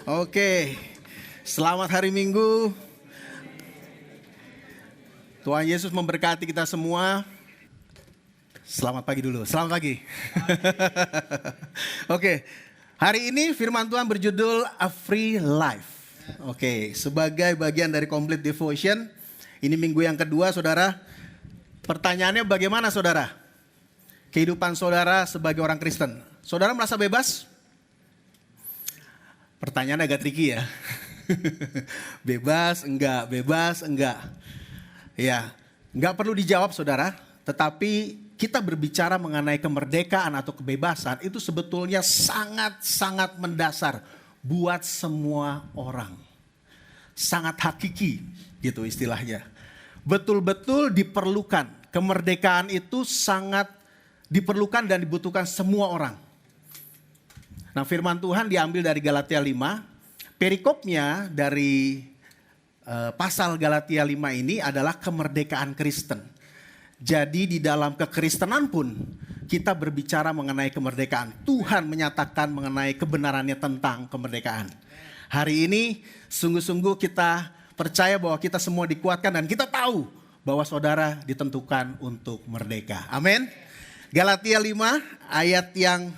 Oke, selamat hari Minggu. Tuhan Yesus memberkati kita semua. Selamat pagi dulu, selamat pagi. Oke, hari ini firman Tuhan berjudul A Free Life. Oke, sebagai bagian dari Complete Devotion, ini minggu yang kedua saudara. Pertanyaannya bagaimana saudara? Kehidupan saudara sebagai orang Kristen. Saudara merasa bebas? Pertanyaan agak tricky ya. Bebas enggak. Ya, enggak perlu dijawab saudara. Tetapi kita berbicara mengenai kemerdekaan atau kebebasan itu sebetulnya sangat-sangat mendasar buat semua orang. Sangat hakiki gitu istilahnya. Betul-betul diperlukan. Kemerdekaan itu sangat diperlukan dan dibutuhkan semua orang. Nah, firman Tuhan diambil dari Galatia 5. Perikopnya dari pasal Galatia 5 ini adalah kemerdekaan Kristen. Jadi di dalam kekristenan pun kita berbicara mengenai kemerdekaan. Tuhan menyatakan mengenai kebenarannya tentang kemerdekaan. Hari ini sungguh-sungguh kita percaya bahwa kita semua dikuatkan dan kita tahu bahwa saudara ditentukan untuk merdeka. Amin. Galatia 5 ayat yang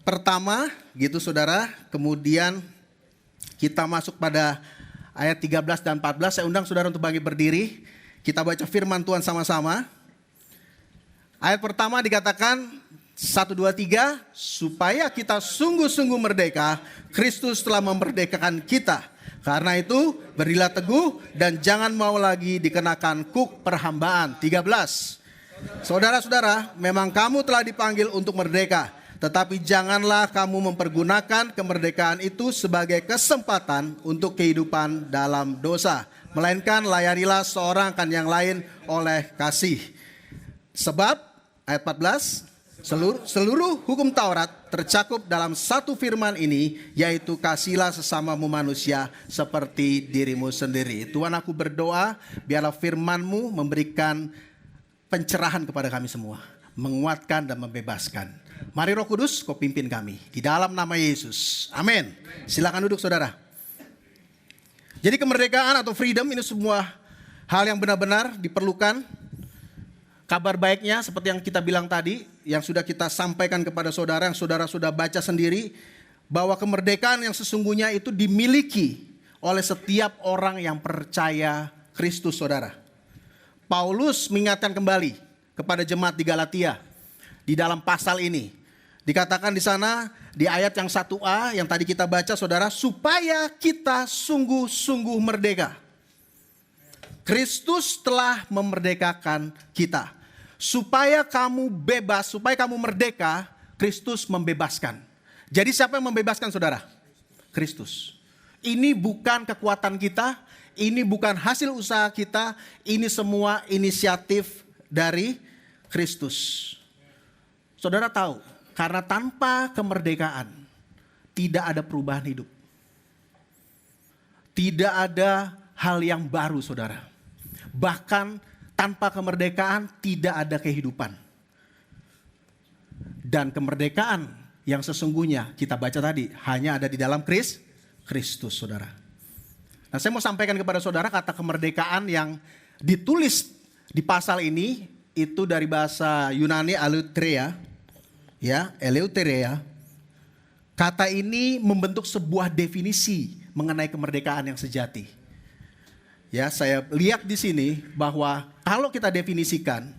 pertama gitu saudara, kemudian kita masuk pada ayat 13 dan 14. Saya undang saudara untuk bangkit berdiri. Kita baca firman Tuhan sama-sama. Ayat pertama dikatakan 1, 2, 3. Supaya kita sungguh-sungguh merdeka, Kristus telah memerdekakan kita. Karena itu berilah teguh dan jangan mau lagi dikenakan kuk perhambaan. 13. Saudara-saudara, memang kamu telah dipanggil untuk merdeka. Tetapi janganlah kamu mempergunakan kemerdekaan itu sebagai kesempatan untuk kehidupan dalam dosa. Melainkan layanilah seorang akan yang lain oleh kasih. Sebab, ayat 14, seluruh hukum Taurat tercakup dalam satu firman ini, yaitu kasihlah sesamamu manusia seperti dirimu sendiri. Tuhan, aku berdoa, biarlah firman-Mu memberikan pencerahan kepada kami semua. Menguatkan dan membebaskan. Mari Roh Kudus, Kau pimpin kami. Di dalam nama Yesus. Amin. Silakan duduk saudara. Jadi kemerdekaan atau freedom ini semua hal yang benar-benar diperlukan. Kabar baiknya seperti yang kita bilang tadi, yang sudah kita sampaikan kepada saudara, yang saudara sudah baca sendiri, bahwa kemerdekaan yang sesungguhnya itu dimiliki oleh setiap orang yang percaya Kristus saudara. Paulus mengingatkan kembali kepada jemaat di Galatia. Di dalam pasal ini dikatakan di sana di ayat yang 1a yang tadi kita baca saudara, supaya kita sungguh-sungguh merdeka. Kristus telah memerdekakan kita. Supaya kamu bebas, supaya kamu merdeka, Kristus membebaskan. Jadi siapa yang membebaskan saudara? Kristus. Ini bukan kekuatan kita, ini bukan hasil usaha kita, ini semua inisiatif dari Kristus. Saudara tahu, karena tanpa kemerdekaan tidak ada perubahan hidup. Tidak ada hal yang baru saudara. Bahkan tanpa kemerdekaan tidak ada kehidupan. Dan kemerdekaan yang sesungguhnya kita baca tadi hanya ada di dalam Kristus saudara. Nah, saya mau sampaikan kepada saudara kata kemerdekaan yang ditulis di pasal ini itu dari bahasa Yunani eleutheria. Ya, eleutheria. Kata ini membentuk sebuah definisi mengenai kemerdekaan yang sejati. Ya, saya lihat di sini bahwa kalau kita definisikan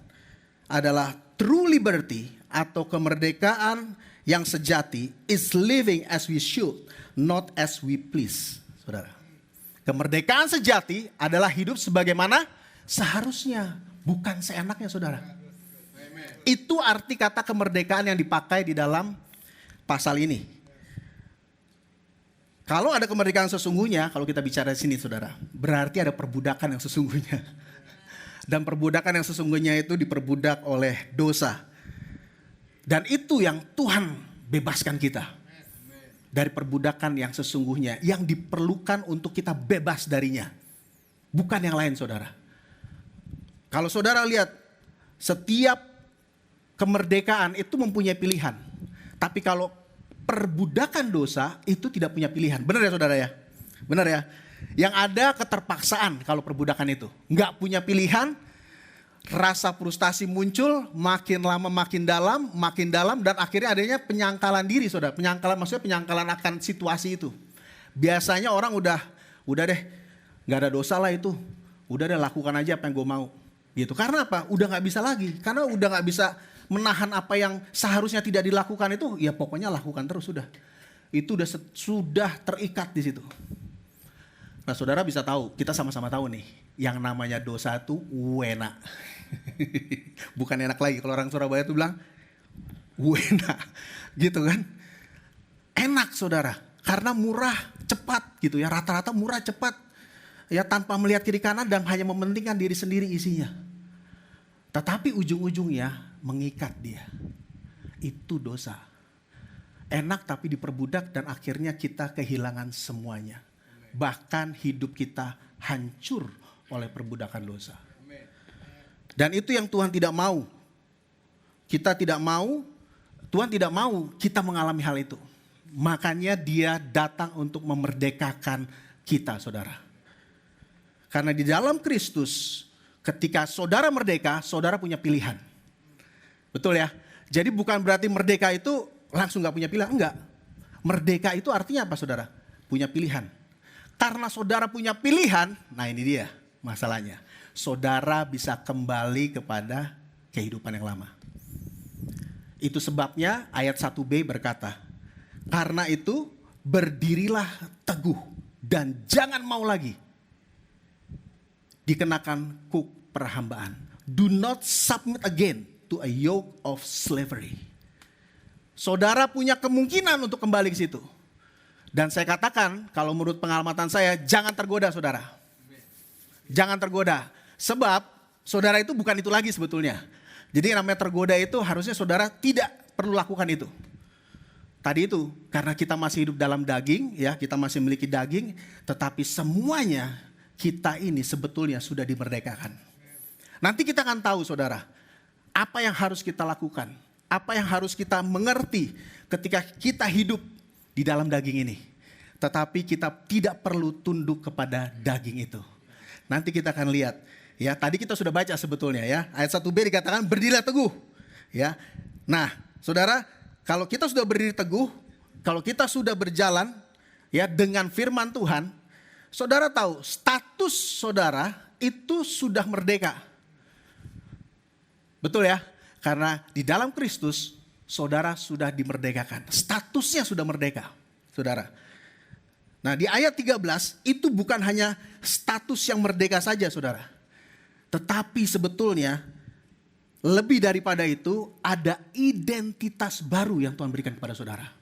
adalah true liberty atau kemerdekaan yang sejati is living as we should, not as we please. Saudara. Kemerdekaan sejati adalah hidup sebagaimana seharusnya, bukan seenaknya saudara. Itu arti kata kemerdekaan yang dipakai di dalam pasal ini. Kalau ada kemerdekaan sesungguhnya, kalau kita bicara di sini saudara, berarti ada perbudakan yang sesungguhnya. Dan perbudakan yang sesungguhnya itu diperbudak oleh dosa. Dan itu yang Tuhan bebaskan kita. Dari perbudakan yang sesungguhnya, yang diperlukan untuk kita bebas darinya. Bukan yang lain saudara. Kalau saudara lihat, setiap kemerdekaan itu mempunyai pilihan. Tapi kalau perbudakan dosa itu tidak punya pilihan. Benar ya saudara ya? Benar ya? Yang ada keterpaksaan kalau perbudakan itu. Nggak punya pilihan, rasa frustasi muncul, makin lama makin dalam, dan akhirnya adanya penyangkalan diri saudara. Penyangkalan maksudnya penyangkalan akan situasi itu. Biasanya orang udah deh, nggak ada dosa lah itu. Udah deh lakukan aja apa yang gue mau. Gitu. Karena apa? Udah nggak bisa lagi. Karena udah nggak bisa menahan apa yang seharusnya tidak dilakukan itu, ya pokoknya lakukan terus sudah. Itu sudah terikat di situ. Nah saudara bisa tahu, kita sama-sama tahu nih, yang namanya dosa itu wena. Bukan enak lagi, kalau orang Surabaya itu bilang wena, gitu kan. Enak saudara, karena murah, cepat gitu ya, rata-rata murah, cepat. Ya tanpa melihat kiri kanan dan hanya mementingkan diri sendiri isinya. Tetapi ujung-ujungnya mengikat dia. Itu dosa. Enak tapi diperbudak dan akhirnya kita kehilangan semuanya. Bahkan hidup kita hancur oleh perbudakan dosa. Dan itu yang Tuhan tidak mau. Kita tidak mau, Tuhan tidak mau kita mengalami hal itu. Makanya dia datang untuk memerdekakan kita saudara. Karena di dalam Kristus, ketika saudara merdeka, saudara punya pilihan. Betul ya? Jadi bukan berarti merdeka itu langsung gak punya pilihan. Enggak. Merdeka itu artinya apa saudara? Punya pilihan. Karena saudara punya pilihan, nah ini dia masalahnya. Saudara bisa kembali kepada kehidupan yang lama. Itu sebabnya ayat 1b berkata, karena itu berdirilah teguh dan jangan mau lagi dikenakan kuk perhambaan. Do not submit again to a yoke of slavery. Saudara punya kemungkinan untuk kembali ke situ. Dan saya katakan, kalau menurut pengamatan saya, jangan tergoda saudara. Jangan tergoda. Sebab saudara itu bukan itu lagi sebetulnya. Jadi yang namanya tergoda itu harusnya saudara tidak perlu lakukan itu. Tadi itu, karena kita masih hidup dalam daging, ya kita masih memiliki daging. Tetapi semuanya kita ini sebetulnya sudah dimerdekakan. Nanti kita akan tahu saudara, apa yang harus kita lakukan. Apa yang harus kita mengerti ketika kita hidup di dalam daging ini. Tetapi kita tidak perlu tunduk kepada daging itu. Nanti kita akan lihat. Ya, tadi kita sudah baca sebetulnya ya. Ayat 1b dikatakan berdirilah teguh. Ya. Nah, saudara, kalau kita sudah berdiri teguh, kalau kita sudah berjalan ya dengan firman Tuhan, saudara tahu status saudara itu sudah merdeka. Betul ya? Karena di dalam Kristus saudara sudah dimerdekakan. Statusnya sudah merdeka, saudara. Nah di ayat 13 itu bukan hanya status yang merdeka saja saudara. Tetapi sebetulnya lebih daripada itu ada identitas baru yang Tuhan berikan kepada saudara.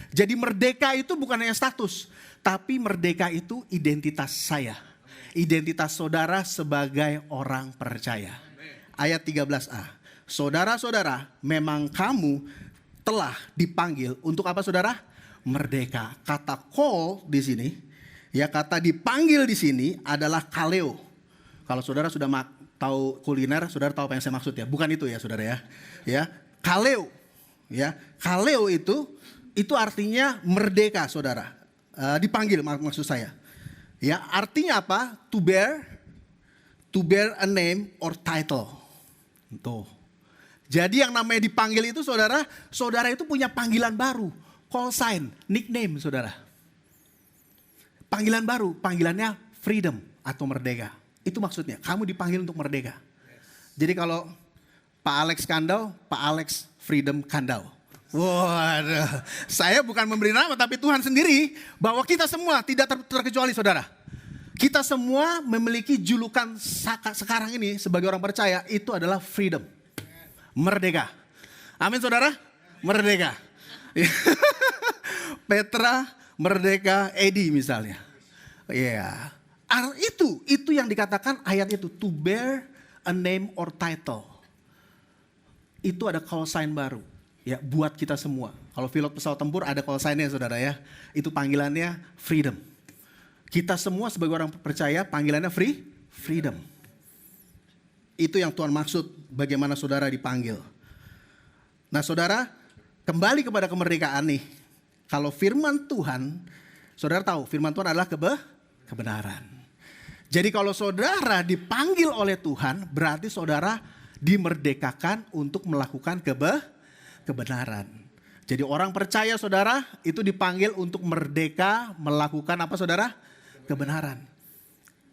Jadi merdeka itu bukan hanya status. Tapi merdeka itu identitas saya. Identitas saudara sebagai orang percaya. Ayat 13a. Saudara-saudara, memang kamu telah dipanggil untuk apa saudara? Merdeka. Kata call di sini, ya kata dipanggil di sini adalah kaleo. Kalau saudara sudah tahu kuliner, saudara tahu apa yang saya maksud ya. Bukan itu ya saudara ya. Ya, kaleo. Ya, kaleo itu artinya merdeka saudara. Dipanggil maksud saya. Ya, artinya apa? To bear a name or title. Tuh. Jadi yang namanya dipanggil itu saudara itu punya panggilan baru. Call sign, nickname saudara. Panggilan baru, panggilannya freedom atau merdeka. Itu maksudnya, kamu dipanggil untuk merdeka. Jadi kalau Pak Alex Kandau, Pak Alex Freedom Kandau. Waduh, saya bukan memberi nama tapi Tuhan sendiri bahwa kita semua tidak terkecuali saudara. Kita semua memiliki julukan sekarang ini sebagai orang percaya itu adalah freedom. Merdeka. Amin saudara? Merdeka. Petra, merdeka, Edi misalnya. Ya. Itu yang dikatakan ayat itu. To bear a name or title. Itu ada call sign baru. Ya, buat kita semua. Kalau pilot pesawat tempur ada call sign-nya saudara ya. Itu panggilannya freedom. Kita semua sebagai orang percaya panggilannya freedom. Itu yang Tuhan maksud bagaimana saudara dipanggil. Nah saudara, kembali kepada kemerdekaan nih. Kalau firman Tuhan, saudara tahu firman Tuhan adalah kebenaran. Jadi kalau saudara dipanggil oleh Tuhan, berarti saudara dimerdekakan untuk melakukan kebenaran. Jadi orang percaya saudara itu dipanggil untuk merdeka melakukan apa saudara? Kebenaran.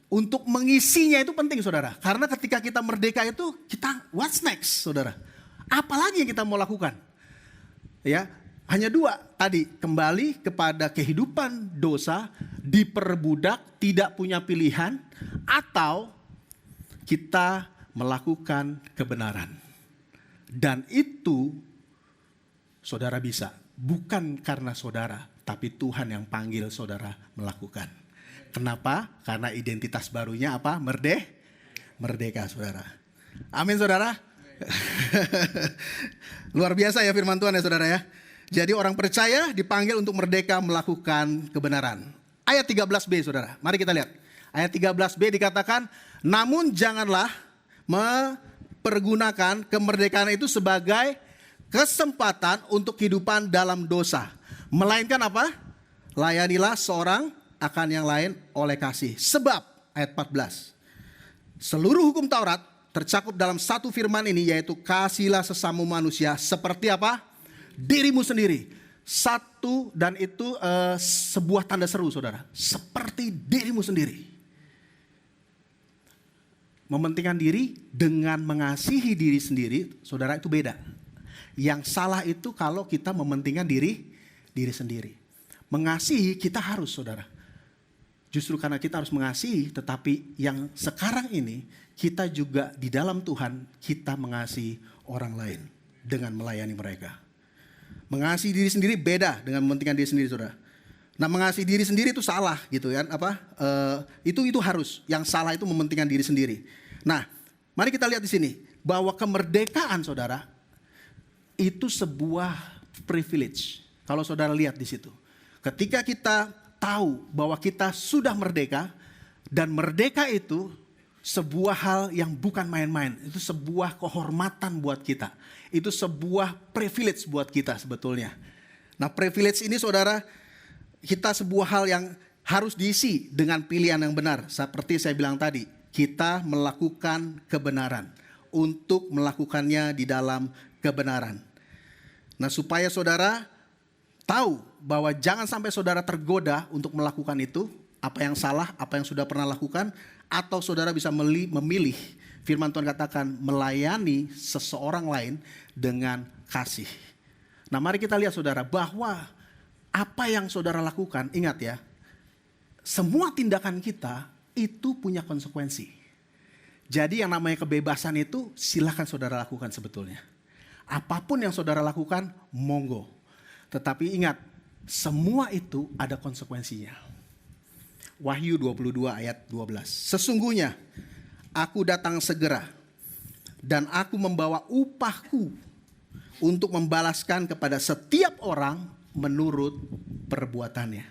Untuk mengisinya itu penting saudara. Karena ketika kita merdeka itu kita what's next saudara? Apalagi yang kita mau lakukan? Ya, hanya dua tadi, kembali kepada kehidupan dosa, diperbudak, tidak punya pilihan, atau kita melakukan kebenaran. Dan itu saudara bisa, bukan karena saudara, tapi Tuhan yang panggil saudara melakukan. Kenapa? Karena identitas barunya apa? Merdeka saudara. Amin saudara. Luar biasa ya firman Tuhan ya saudara ya. Jadi orang percaya dipanggil untuk merdeka melakukan kebenaran. Ayat 13b saudara, mari kita lihat. Ayat 13b dikatakan, namun janganlah mempergunakan kemerdekaan itu sebagai kesempatan untuk kehidupan dalam dosa. Melainkan apa? Layanilah seorang akan yang lain oleh kasih. Sebab, ayat 14, seluruh hukum Taurat tercakup dalam satu firman ini, yaitu kasihilah sesama manusia seperti apa? Dirimu sendiri. Satu, dan itu sebuah tanda seru saudara. Seperti dirimu sendiri. Mementingkan diri dengan mengasihi diri sendiri, saudara, itu beda. Yang salah itu kalau kita mementingkan diri sendiri. Mengasihi kita harus saudara. Justru karena kita harus mengasihi, tetapi yang sekarang ini kita juga di dalam Tuhan, kita mengasihi orang lain dengan melayani mereka. Mengasihi diri sendiri beda dengan mementingkan diri sendiri saudara. Nah, mengasihi diri sendiri itu salah gitu kan? Itu harus. Yang salah itu mementingkan diri sendiri. Nah, mari kita lihat di sini bahwa kemerdekaan saudara itu sebuah privilege. Kalau saudara lihat di situ, ketika kita tahu bahwa kita sudah merdeka, dan merdeka itu sebuah hal yang bukan main-main. Itu sebuah kehormatan buat kita. Itu sebuah privilege buat kita sebetulnya. Nah, privilege ini saudara, kita sebuah hal yang harus diisi dengan pilihan yang benar. Seperti saya bilang tadi, kita melakukan kebenaran. Untuk melakukannya di dalam kebenaran. Nah, supaya saudara tahu bahwa jangan sampai saudara tergoda untuk melakukan itu, apa yang salah, apa yang sudah pernah lakukan, atau saudara bisa memilih, firman Tuhan katakan, melayani seseorang lain dengan kasih. Nah, mari kita lihat saudara, bahwa apa yang saudara lakukan, ingat ya, semua tindakan kita itu punya konsekuensi. Jadi yang namanya kebebasan itu silakan saudara lakukan sebetulnya. Apapun yang saudara lakukan, monggo. Tetapi ingat, semua itu ada konsekuensinya. Wahyu 22 ayat 12. Sesungguhnya aku datang segera dan aku membawa upahku untuk membalaskan kepada setiap orang menurut perbuatannya.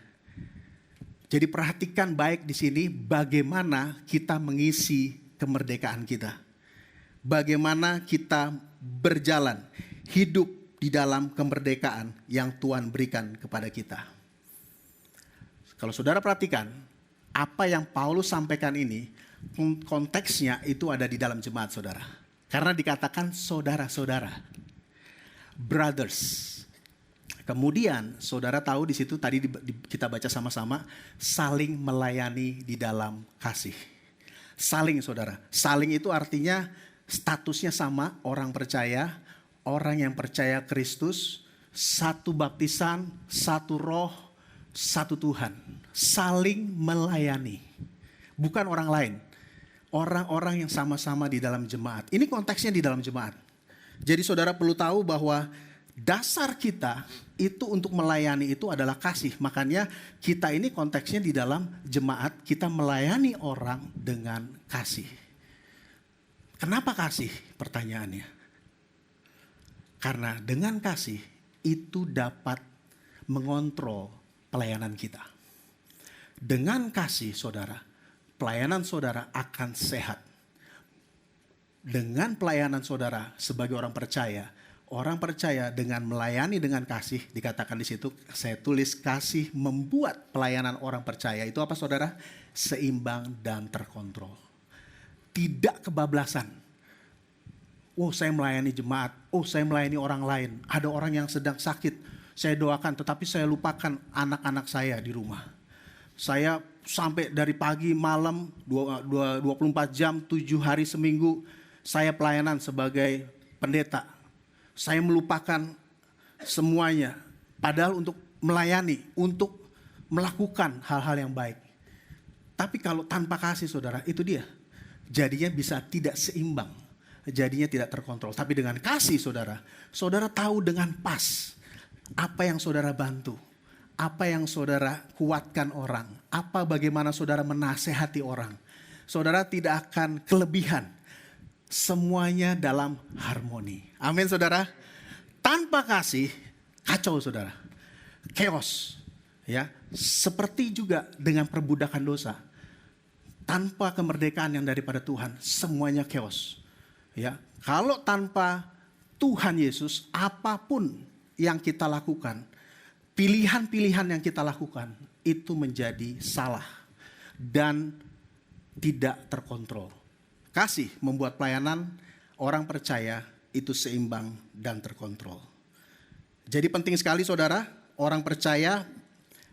Jadi perhatikan baik di sini bagaimana kita mengisi kemerdekaan kita. Bagaimana kita berjalan hidup di dalam kemerdekaan yang Tuhan berikan kepada kita. Kalau saudara perhatikan, apa yang Paulus sampaikan ini, konteksnya itu ada di dalam jemaat saudara. Karena dikatakan saudara-saudara, brothers. Kemudian saudara tahu di situ tadi kita baca sama-sama, saling melayani di dalam kasih. Saling saudara, saling itu artinya statusnya sama, orang percaya, orang yang percaya Kristus, satu baptisan, satu roh, satu Tuhan. Saling melayani. Bukan orang lain. Orang-orang yang sama-sama di dalam jemaat. Ini konteksnya di dalam jemaat. Jadi saudara perlu tahu bahwa dasar kita itu untuk melayani itu adalah kasih. Makanya kita ini konteksnya di dalam jemaat, kita melayani orang dengan kasih. Kenapa kasih? Pertanyaannya. Karena dengan kasih itu dapat mengontrol pelayanan kita. Dengan kasih saudara, pelayanan saudara akan sehat. Dengan pelayanan saudara sebagai orang percaya, Orang percaya dengan melayani dengan kasih, dikatakan di situ, saya tulis kasih membuat pelayanan orang percaya itu apa saudara? Seimbang dan terkontrol. Tidak kebablasan. Oh saya melayani jemaat, oh saya melayani orang lain. Ada orang yang sedang sakit, saya doakan tetapi saya lupakan anak-anak saya di rumah. Saya sampai dari pagi malam 24 jam 7 hari seminggu saya pelayanan sebagai pendeta. Saya melupakan semuanya. Padahal untuk melayani, untuk melakukan hal-hal yang baik. Tapi kalau tanpa kasih saudara, itu dia. Jadinya bisa tidak seimbang. Jadinya tidak terkontrol. Tapi dengan kasih saudara, saudara tahu dengan pas apa yang saudara bantu. Apa yang saudara kuatkan orang. Apa bagaimana saudara menasehati orang. Saudara tidak akan kelebihan. Semuanya dalam harmoni. Amin saudara. Tanpa kasih kacau saudara. Chaos. Ya, seperti juga dengan perbudakan dosa. Tanpa kemerdekaan yang daripada Tuhan, semuanya chaos. Ya, kalau tanpa Tuhan Yesus, apapun yang kita lakukan, pilihan-pilihan yang kita lakukan itu menjadi salah dan tidak terkontrol. Kasih membuat pelayanan orang percaya itu seimbang dan terkontrol. Jadi penting sekali saudara, orang percaya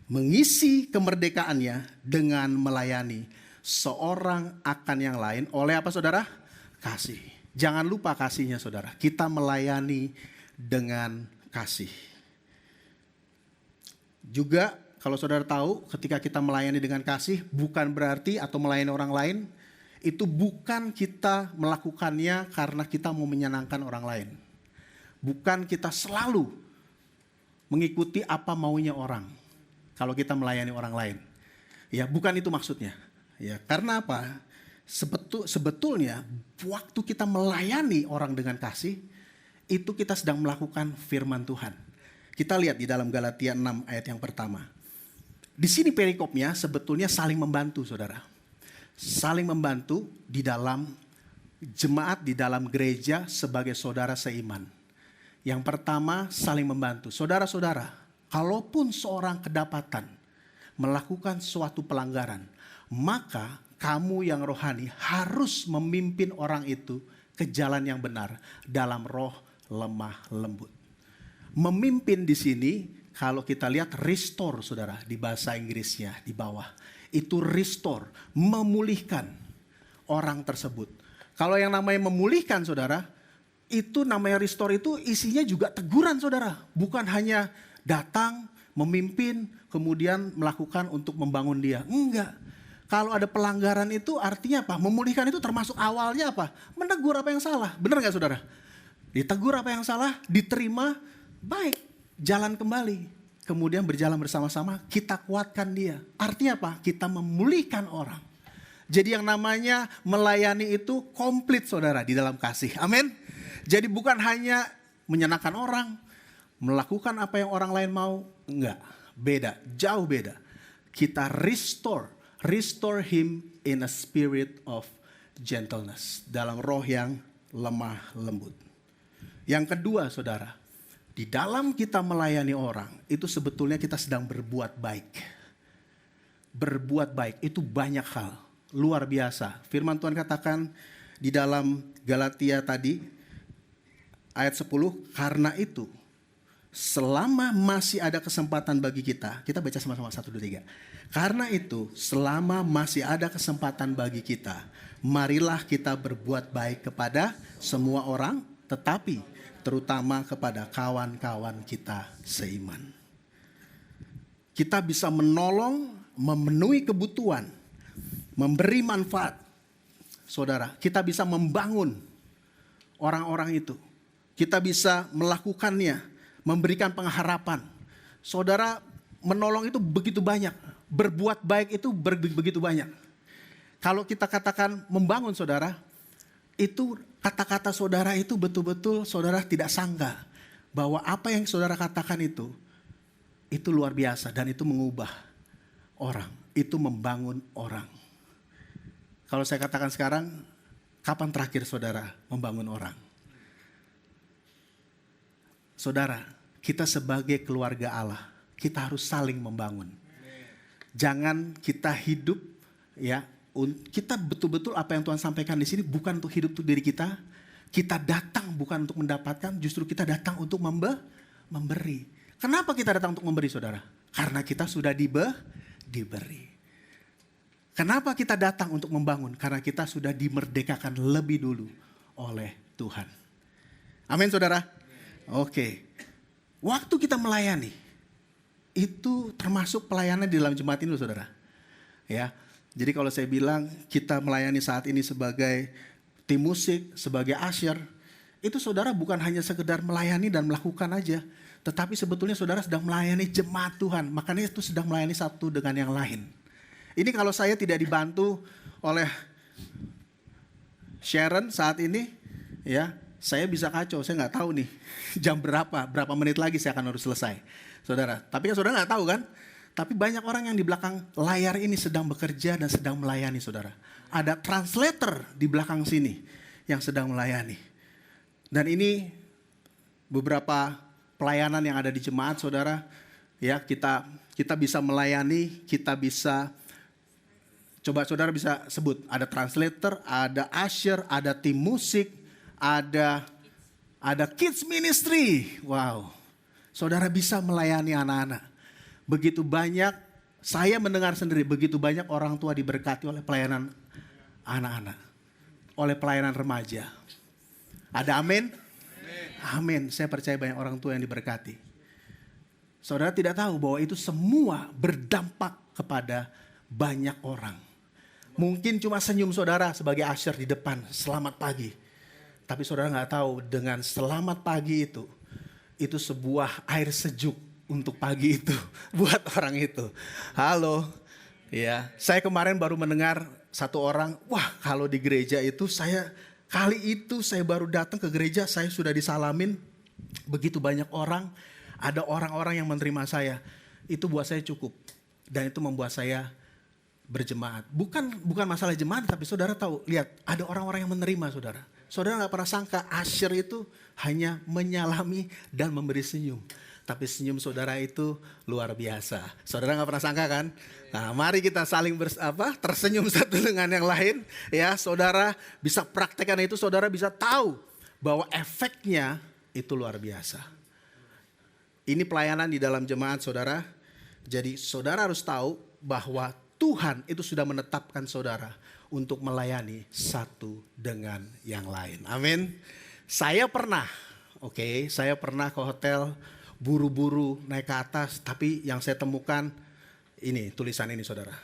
mengisi kemerdekaannya dengan melayani seorang akan yang lain oleh apa saudara? Kasih. Jangan lupa kasihnya saudara. Kita melayani dengan kasih. Juga kalau saudara tahu ketika kita melayani dengan kasih bukan berarti atau melayani orang lain itu bukan kita melakukannya karena kita mau menyenangkan orang lain. Bukan kita selalu mengikuti apa maunya orang kalau kita melayani orang lain. Ya, bukan itu maksudnya. Ya, karena apa? Sebetulnya waktu kita melayani orang dengan kasih, itu kita sedang melakukan firman Tuhan. Kita lihat di dalam Galatia 6 ayat yang pertama. Di sini perikopnya sebetulnya saling membantu saudara. Saling membantu di dalam jemaat, di dalam gereja sebagai saudara seiman. Yang pertama saling membantu. Saudara-saudara, kalaupun seorang kedapatan melakukan suatu pelanggaran, maka kamu yang rohani harus memimpin orang itu ke jalan yang benar dalam roh lemah lembut. Memimpin di sini kalau kita lihat restore saudara di bahasa Inggrisnya di bawah. Itu restore, memulihkan orang tersebut. Kalau yang namanya memulihkan saudara, itu namanya restore itu isinya juga teguran saudara. Bukan hanya datang, memimpin, kemudian melakukan untuk membangun dia. Enggak. Kalau ada pelanggaran itu artinya apa? Memulihkan itu termasuk awalnya apa? Menegur apa yang salah. Benar gak saudara? Ditegur apa yang salah, diterima, baik, jalan kembali. Kemudian berjalan bersama-sama, kita kuatkan dia. Artinya apa? Kita memulihkan orang. Jadi yang namanya melayani itu komplit saudara di dalam kasih. Amin. Jadi bukan hanya menyenangkan orang, melakukan apa yang orang lain mau. Enggak, beda, jauh beda. Kita restore him in a spirit of gentleness. Dalam roh yang lemah lembut. Yang kedua saudara, di dalam kita melayani orang, itu sebetulnya kita sedang berbuat baik. Berbuat baik itu banyak hal, luar biasa. Firman Tuhan katakan di dalam Galatia tadi, ayat 10, karena itu selama masih ada kesempatan bagi kita baca sama-sama 1, 2, 3. Karena itu selama masih ada kesempatan bagi kita, marilah kita berbuat baik kepada semua orang, tetapi terutama kepada kawan-kawan kita seiman. Kita bisa menolong, memenuhi kebutuhan, memberi manfaat. Saudara, kita bisa membangun orang-orang itu. Kita bisa melakukannya, memberikan pengharapan. Saudara, menolong itu begitu banyak. Berbuat baik itu begitu banyak. Kalau kita katakan membangun saudara, itu kata-kata saudara itu betul-betul saudara tidak sangka bahwa apa yang saudara katakan itu luar biasa dan itu mengubah orang, itu membangun orang. Kalau saya katakan sekarang, kapan terakhir saudara membangun orang? Saudara, kita sebagai keluarga Allah, kita harus saling membangun. Jangan kita hidup ya, kita betul-betul apa yang Tuhan sampaikan di sini bukan untuk hidup untuk diri kita. Kita datang bukan untuk mendapatkan, justru kita datang untuk memberi. Kenapa kita datang untuk memberi, saudara? Karena kita sudah diberi. Kenapa kita datang untuk membangun? Karena kita sudah dimerdekakan lebih dulu oleh Tuhan. Amin, saudara? Oke. Waktu kita melayani, itu termasuk pelayanan di dalam jemaat ini, saudara. Ya. Jadi kalau saya bilang kita melayani saat ini sebagai tim musik, sebagai usher, itu saudara bukan hanya sekedar melayani dan melakukan aja, tetapi sebetulnya saudara sedang melayani jemaat Tuhan. Makanya itu sedang melayani satu dengan yang lain. Ini kalau saya tidak dibantu oleh Sharon saat ini, ya saya bisa kacau. Saya nggak tahu nih jam berapa menit lagi saya akan harus selesai, saudara. Tapi kan saudara nggak tahu kan? Tapi banyak orang yang di belakang layar ini sedang bekerja dan sedang melayani, saudara. Ada translator di belakang sini yang sedang melayani. Dan ini beberapa pelayanan yang ada di jemaat, saudara. Ya, kita bisa melayani, kita bisa, coba saudara bisa sebut, ada translator, ada usher, ada tim musik, ada kids ministry. Wow, saudara bisa melayani anak-anak. Begitu banyak, saya mendengar sendiri, begitu banyak orang tua diberkati oleh pelayanan anak-anak, oleh pelayanan remaja. Ada amin? Amin. Saya percaya banyak orang tua yang diberkati. Saudara tidak tahu bahwa itu semua berdampak kepada banyak orang. Mungkin cuma senyum saudara sebagai usher di depan, selamat pagi. Tapi saudara nggak tahu dengan selamat pagi itu sebuah air sejuk untuk pagi itu buat orang itu. Halo. Ya, saya kemarin baru mendengar satu orang, wah kalau di gereja itu saya baru datang ke gereja, saya sudah disalamin begitu banyak orang, ada orang-orang yang menerima saya. Itu buat saya cukup dan itu membuat saya berjemaat. Bukan masalah jemaat, tapi saudara tahu, lihat ada orang-orang yang menerima saudara. Saudara nggak pernah sangka usher itu hanya menyalami dan memberi senyum. Tapi senyum saudara itu luar biasa. Saudara nggak pernah sangka kan? Nah, mari kita saling tersenyum satu dengan yang lain. Ya, saudara bisa praktekkan itu, saudara bisa tahu bahwa efeknya itu luar biasa. Ini pelayanan di dalam jemaat, saudara. Jadi saudara harus tahu bahwa Tuhan itu sudah menetapkan saudara untuk melayani satu dengan yang lain. Amin. Saya pernah ke hotel, buru-buru naik ke atas, tapi yang saya temukan ini tulisan ini, saudara,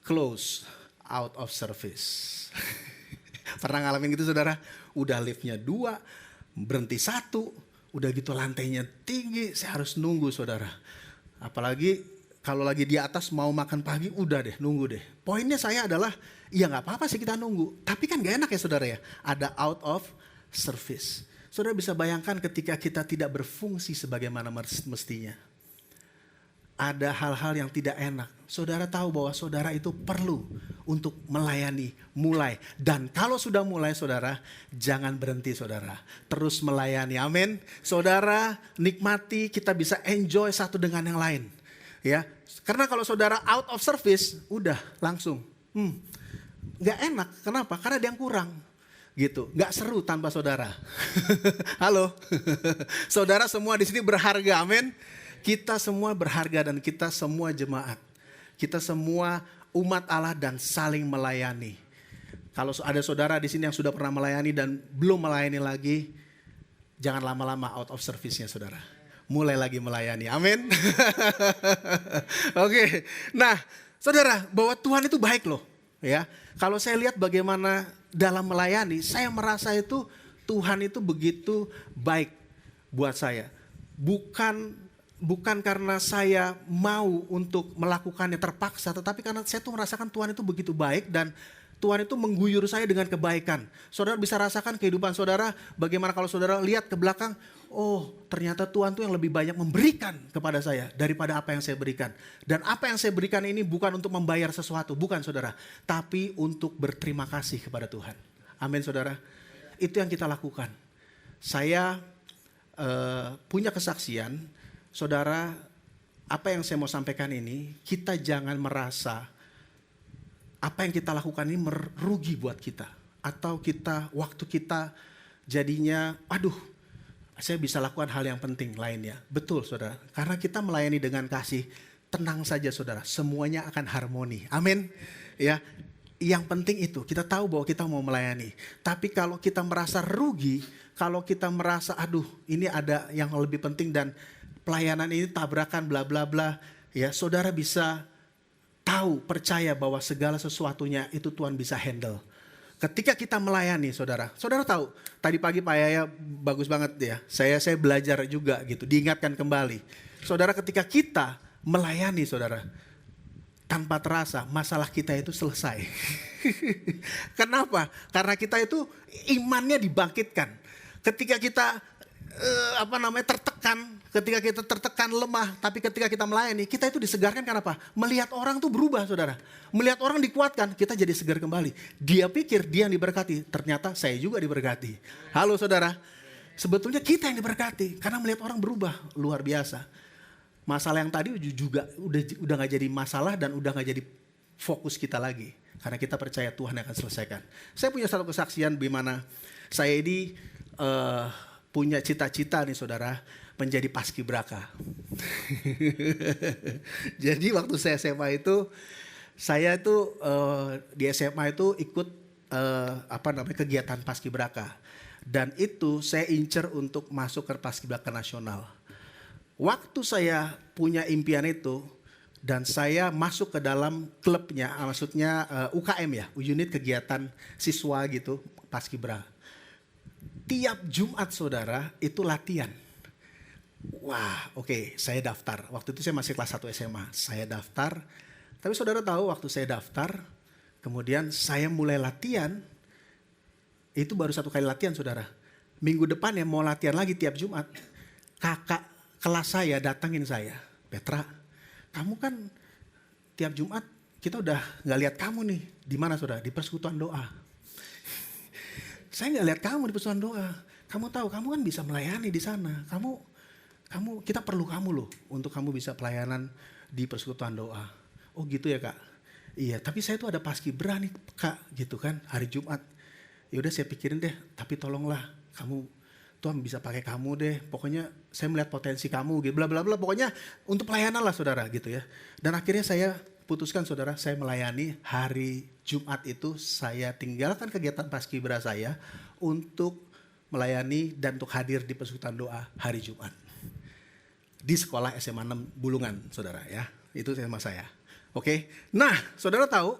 close out of service. Pernah ngalamin gitu, saudara? Udah liftnya 2, berhenti 1, udah gitu lantainya tinggi, saya harus nunggu, saudara. Apalagi kalau lagi di atas mau makan pagi, udah deh nunggu deh. Poinnya saya adalah, ya nggak apa-apa sih kita nunggu, tapi kan gak enak ya saudara ya, ada out of service. Saudara bisa bayangkan ketika kita tidak berfungsi sebagaimana mestinya. Ada hal-hal yang tidak enak. Saudara tahu bahwa saudara itu perlu untuk melayani, mulai. Dan kalau sudah mulai saudara, jangan berhenti saudara. Terus melayani, amin. Saudara nikmati, kita bisa enjoy satu dengan yang lain. Ya, karena kalau saudara out of service, udah langsung. Gak enak, kenapa? Karena ada yang kurang. Gitu, nggak seru tanpa saudara. Halo, saudara semua di sini berharga, amin. Kita semua berharga dan kita semua jemaat, kita semua umat Allah dan saling melayani. Kalau ada saudara di sini yang sudah pernah melayani dan belum melayani lagi, jangan lama-lama out of service-nya saudara. Mulai lagi melayani, amin. Oke, nah saudara, bahwa Tuhan itu baik loh. Ya, kalau saya lihat bagaimana dalam melayani, saya merasa itu Tuhan itu begitu baik buat saya. Bukan karena saya mau untuk melakukannya terpaksa, tetapi karena saya tuh merasakan Tuhan itu begitu baik dan Tuhan itu mengguyur saya dengan kebaikan. Saudara bisa rasakan kehidupan saudara, bagaimana kalau saudara lihat ke belakang, oh ternyata Tuhan tuh yang lebih banyak memberikan kepada saya daripada apa yang saya berikan. Dan apa yang saya berikan ini bukan untuk membayar sesuatu, bukan saudara. Tapi untuk berterima kasih kepada Tuhan. Amin saudara. Itu yang kita lakukan. Saya punya kesaksian, saudara, apa yang saya mau sampaikan ini, kita jangan merasa apa yang kita lakukan ini merugi buat kita. Atau waktu kita jadinya, aduh, saya bisa lakukan hal yang penting lainnya. Betul saudara, karena kita melayani dengan kasih, tenang saja saudara, semuanya akan harmoni. Amin. Ya, yang penting itu, kita tahu bahwa kita mau melayani. Tapi kalau kita merasa rugi, kalau kita merasa aduh ini ada yang lebih penting dan pelayanan ini tabrakan bla bla bla, ya saudara bisa tahu, percaya bahwa segala sesuatunya itu Tuhan bisa handle. Ketika kita melayani saudara tahu, tadi pagi Pak Yaya bagus banget ya, saya belajar juga gitu, diingatkan kembali. Saudara, ketika kita melayani saudara, tanpa terasa masalah kita itu selesai. Kenapa? Karena kita itu imannya dibangkitkan. Ketika kita tertekan, lemah, tapi ketika kita melayani, kita itu disegarkan. Kenapa? Melihat orang tuh berubah saudara. Melihat orang dikuatkan, kita jadi segar kembali. Dia pikir dia yang diberkati, ternyata saya juga diberkati. Halo saudara, sebetulnya kita yang diberkati, karena melihat orang berubah, luar biasa. Masalah yang tadi juga udah gak jadi masalah dan udah gak jadi fokus kita lagi. Karena kita percaya Tuhan yang akan selesaikan. Saya punya satu kesaksian di mana saya ini punya cita-cita nih saudara, menjadi paskibraka. Jadi waktu saya SMA itu, di SMA itu ikut kegiatan paskibraka. Dan itu saya incer untuk masuk ke paskibraka nasional. Waktu saya punya impian itu, dan saya masuk ke dalam klubnya, maksudnya UKM ya, unit kegiatan siswa gitu, paskibra. Tiap Jumat saudara itu latihan. Wah, oke, saya daftar. Waktu itu saya masih kelas 1 SMA. Saya daftar. Tapi saudara tahu waktu saya daftar, kemudian saya mulai latihan. Itu baru 1 kali latihan saudara. Minggu depan ya mau latihan lagi tiap Jumat. Kakak kelas saya datangin saya. Petra, kamu kan tiap Jumat kita udah gak lihat kamu nih. Di mana saudara? Di persekutuan doa. Saya nggak lihat kamu di persekutuan doa. Kamu tahu, kamu kan bisa melayani di sana. Kita perlu kamu loh untuk kamu bisa pelayanan di persekutuan doa. Oh gitu ya kak. Iya, tapi saya tuh ada paskibra nih kak, gitu kan, hari Jumat. Ya udah saya pikirin deh, tapi tolonglah Tuhan bisa pakai kamu deh. Pokoknya saya melihat potensi kamu, gitu, bla bla bla. Pokoknya untuk pelayanan lah saudara, gitu ya. Dan akhirnya saya putuskan saudara, saya melayani hari Jumat itu, saya tinggalkan kegiatan paskibra saya untuk melayani dan untuk hadir di persekutuan doa hari Jumat. Di sekolah SMA 6 Bulungan saudara ya, itu SMA saya. Oke, nah saudara tahu,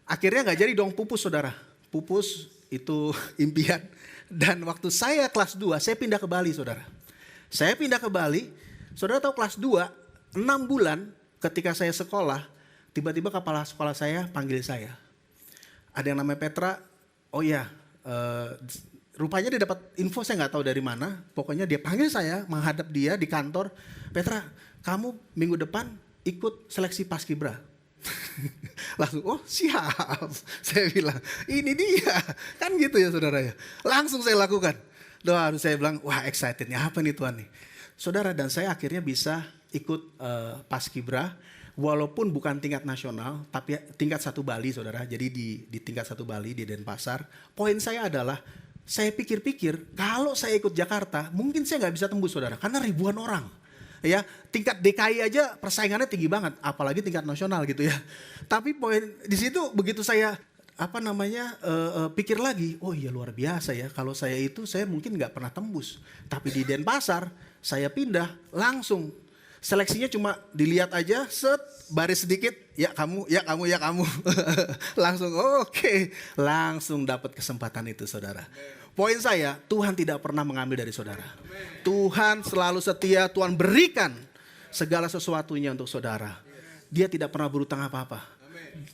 akhirnya gak jadi dong pupus saudara. Pupus itu impian. Dan waktu saya kelas 2, saya pindah ke Bali saudara. Saya pindah ke Bali, saudara tahu kelas 2, 6 bulan ketika saya sekolah, tiba-tiba kepala sekolah saya panggil saya. Ada yang namanya Petra, oh ya, rupanya dia dapat info saya nggak tahu dari mana. Pokoknya dia panggil saya, menghadap dia di kantor. Petra, kamu minggu depan ikut seleksi paskibra. Langsung, oh siap. Saya bilang, ini dia. Kan gitu ya saudara ya. Langsung saya lakukan. Doa harus saya bilang, wah excitednya apa nih Tuhan nih. Saudara, dan saya akhirnya bisa ikut paskibra. Walaupun bukan tingkat nasional, tapi tingkat 1 Bali saudara. Jadi di tingkat 1 Bali di Denpasar. Poin saya adalah, saya pikir-pikir kalau saya ikut Jakarta, mungkin saya nggak bisa tembus saudara. Karena ribuan orang. Ya, tingkat DKI aja persaingannya tinggi banget. Apalagi tingkat nasional gitu ya. Tapi poin di situ begitu saya pikir lagi, oh iya luar biasa ya. Kalau saya mungkin nggak pernah tembus. Tapi di Denpasar, saya pindah langsung. Seleksinya cuma dilihat aja, baris sedikit, ya kamu. Langsung oke. Langsung dapat kesempatan itu saudara. Poin saya, Tuhan tidak pernah mengambil dari saudara. Tuhan selalu setia, Tuhan berikan segala sesuatunya untuk saudara. Dia tidak pernah berutang apa-apa.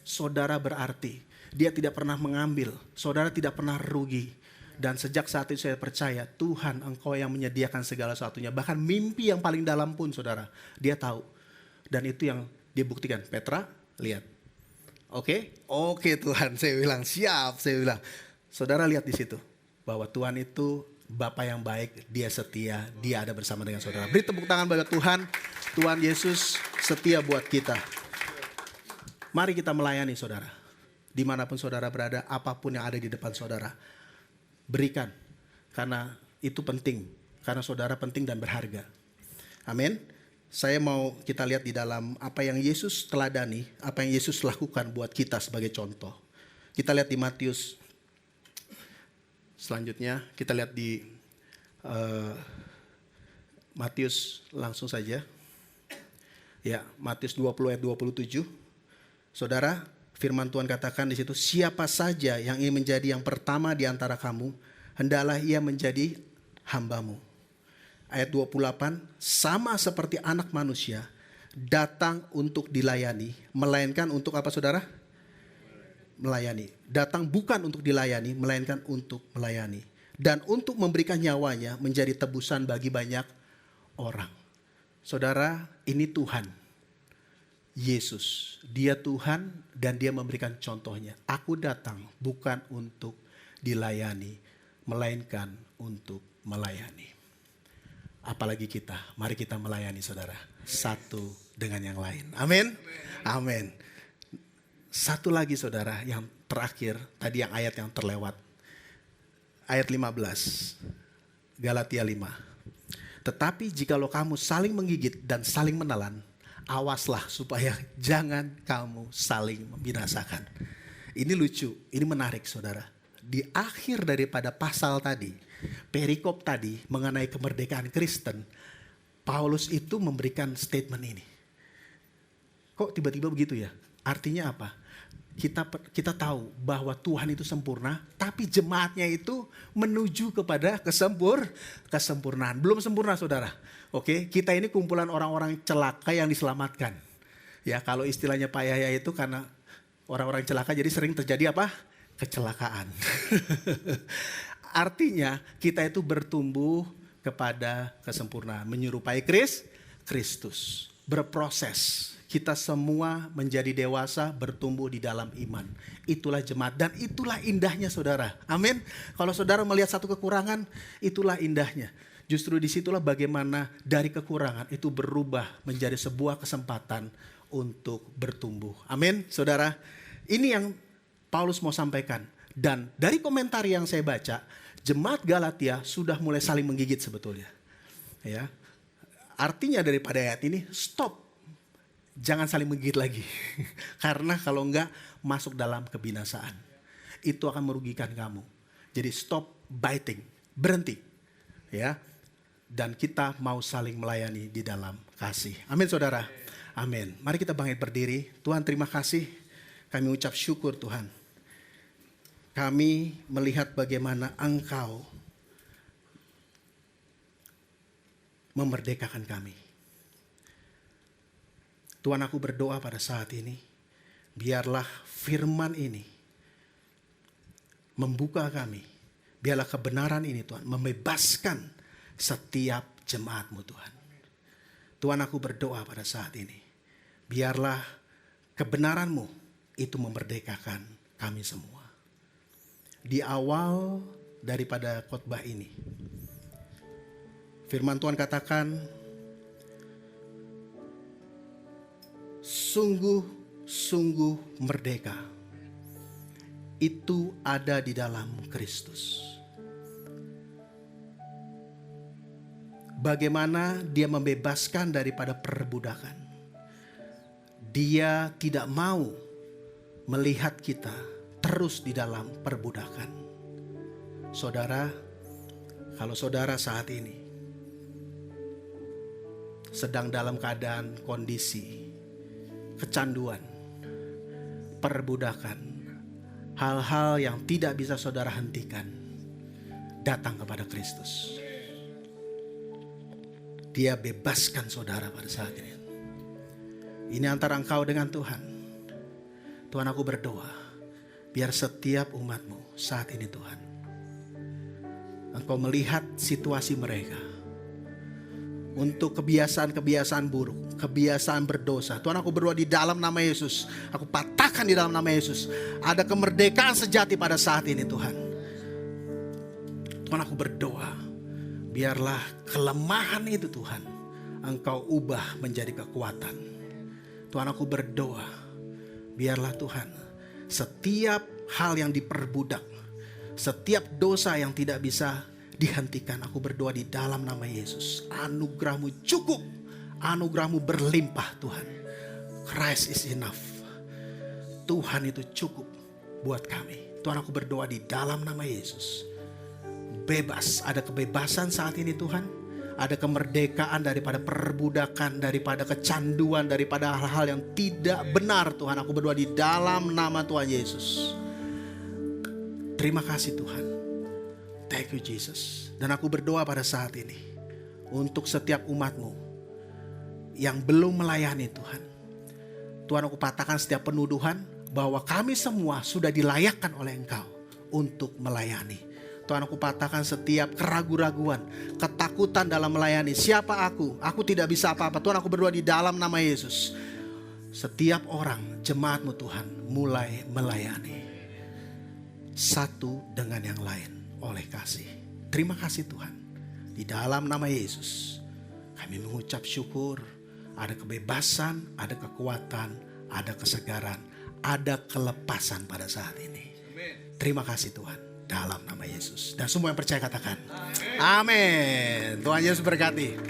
Saudara berarti, dia tidak pernah mengambil, saudara tidak pernah rugi. Dan sejak saat itu saya percaya Tuhan engkau yang menyediakan segala sesuatunya. Bahkan mimpi yang paling dalam pun saudara, dia tahu. Dan itu yang dia buktikan. Petra, lihat. Oke Tuhan, saya bilang siap. Saya bilang, saudara lihat di situ. Bahwa Tuhan itu Bapa yang baik, dia setia, dia ada bersama dengan saudara. Beri tepuk tangan bagi Tuhan. Tuhan Yesus setia buat kita. Mari kita melayani saudara. Dimanapun saudara berada, apapun yang ada di depan saudara, berikan. Karena itu penting. Karena saudara penting dan berharga. Amin. Saya mau kita lihat di dalam apa yang Yesus teladani, apa yang Yesus lakukan buat kita sebagai contoh. Kita lihat di Matius. Selanjutnya kita lihat di Matius langsung saja. Ya, Matius 20 ayat 27. Saudara, firman Tuhan katakan di situ, siapa saja yang ingin menjadi yang pertama di antara kamu, hendaklah ia menjadi hambamu. Ayat 28, sama seperti anak manusia datang untuk dilayani, melainkan untuk apa saudara? Melayani. Datang bukan untuk dilayani, melainkan untuk melayani. Dan untuk memberikan nyawanya menjadi tebusan bagi banyak orang. Saudara, ini Tuhan. Yesus. Dia Tuhan dan dia memberikan contohnya. Aku datang bukan untuk dilayani, melainkan untuk melayani. Apalagi kita, mari kita melayani saudara. Satu dengan yang lain. Amin. Amin. Satu lagi saudara yang terakhir, tadi yang ayat yang terlewat. Ayat 15, Galatia 5. Tetapi jikalau kamu saling menggigit dan saling menelan, awaslah supaya jangan kamu saling membinasakan. Ini lucu, ini menarik saudara. Di akhir daripada pasal tadi, perikop tadi mengenai kemerdekaan Kristen, Paulus itu memberikan statement ini. Kok tiba-tiba begitu ya? Artinya apa? Kita tahu bahwa Tuhan itu sempurna, tapi jemaatnya itu menuju kepada kesempurnaan. Belum sempurna saudara. Oke, kita ini kumpulan orang-orang celaka yang diselamatkan. Ya, kalau istilahnya Pak Yahya itu karena orang-orang celaka jadi sering terjadi apa? Kecelakaan. Artinya kita itu bertumbuh kepada kesempurnaan, menyerupai Kristus, berproses. Kita semua menjadi dewasa, bertumbuh di dalam iman. Itulah jemaat dan itulah indahnya saudara. Amin. Kalau saudara melihat satu kekurangan, itulah indahnya. Justru disitulah bagaimana dari kekurangan itu berubah menjadi sebuah kesempatan untuk bertumbuh. Amin, saudara. Ini yang Paulus mau sampaikan. Dan dari komentar yang saya baca, jemaat Galatia sudah mulai saling menggigit sebetulnya. Ya, artinya daripada ayat ini, stop. Jangan saling menggigit lagi. Karena kalau enggak masuk dalam kebinasaan. Itu akan merugikan kamu. Jadi stop biting. Berhenti. Ya. Dan kita mau saling melayani di dalam kasih. Amin saudara. Amin. Mari kita bangkit berdiri. Tuhan terima kasih. Kami ucap syukur Tuhan. Kami melihat bagaimana Engkau memerdekakan kami. Tuhan, aku berdoa pada saat ini, biarlah firman ini membuka kami. Biarlah kebenaran ini Tuhan membebaskan setiap jemaat-Mu Tuhan. Tuhan, aku berdoa pada saat ini, biarlah kebenaran-Mu itu memerdekakan kami semua. Di awal daripada khotbah ini, firman Tuhan katakan, sungguh-sungguh merdeka itu ada di dalam Kristus. Bagaimana dia membebaskan daripada perbudakan. Dia tidak mau melihat kita terus di dalam perbudakan. Saudara, kalau saudara saat ini sedang dalam keadaan kondisi kecanduan, perbudakan, hal-hal yang tidak bisa saudara hentikan, datang kepada Kristus. Dia bebaskan saudara pada saat ini. Ini antara engkau dengan Tuhan. Tuhan, aku berdoa, biar setiap umat-Mu saat ini Tuhan, Engkau melihat situasi mereka. Untuk kebiasaan-kebiasaan buruk, kebiasaan berdosa. Tuhan, aku berdoa di dalam nama Yesus. Aku patahkan di dalam nama Yesus. Ada kemerdekaan sejati pada saat ini Tuhan. Tuhan, aku berdoa, biarlah kelemahan itu Tuhan, Engkau ubah menjadi kekuatan. Tuhan, aku berdoa, biarlah Tuhan, setiap hal yang diperbudak, setiap dosa yang tidak bisa dihentikan, aku berdoa di dalam nama Yesus, anugerah-Mu cukup, anugerah-Mu berlimpah Tuhan. Christ is enough. Tuhan itu cukup buat kami. Tuhan, aku berdoa di dalam nama Yesus. Bebas, ada kebebasan saat ini Tuhan. Ada kemerdekaan daripada perbudakan, daripada kecanduan, daripada hal-hal yang tidak benar Tuhan. Aku berdoa di dalam nama Tuhan Yesus. Terima kasih Tuhan. Thank you Jesus. Dan aku berdoa pada saat ini untuk setiap umat-Mu yang belum melayani Tuhan. Tuhan, aku patahkan setiap penuduhan bahwa kami semua sudah dilayakkan oleh Engkau untuk melayani. Tuhan, aku patahkan setiap keraguan-raguan, ketakutan dalam melayani. Siapa aku? Aku tidak bisa apa-apa. Tuhan, aku berdoa di dalam nama Yesus. Setiap orang, jemaat-Mu Tuhan, mulai melayani satu dengan yang lain oleh kasih. Terima kasih Tuhan. Di dalam nama Yesus, kami mengucap syukur. Ada kebebasan, ada kekuatan, ada kesegaran, ada kelepasan pada saat ini. Terima kasih Tuhan. Dalam nama Yesus. Dan semua yang percaya katakan amin. Tuhan Yesus berkati.